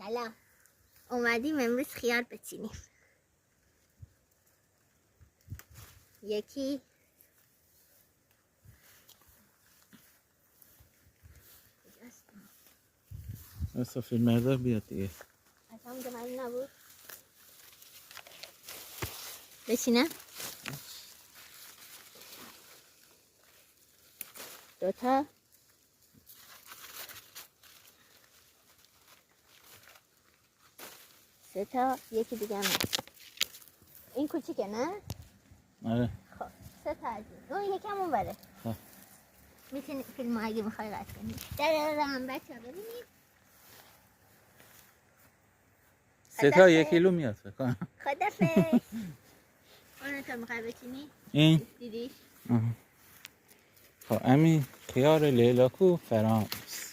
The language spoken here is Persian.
سلام. اومدیم امروز خیار بچینیم. یکی اصلا فیلم مردار بیاد دیگه. اصلا اونجا من نبود. بچینم. دوتا. سه تا. یکی دیگه هم هست. این کوچیکه نه؟ آره. خب سه تا از این. اون یکم اون بره. خب. میتونی فیلم اگه میخوای قطع کنی. در هم بچه ها ببینیم. سه تا 1 کیلو میاد فکر کنم. خدافظ. اون تو میخوای بچینی؟ این دیدیش؟ خب امین خیار لیلاکو فرانس.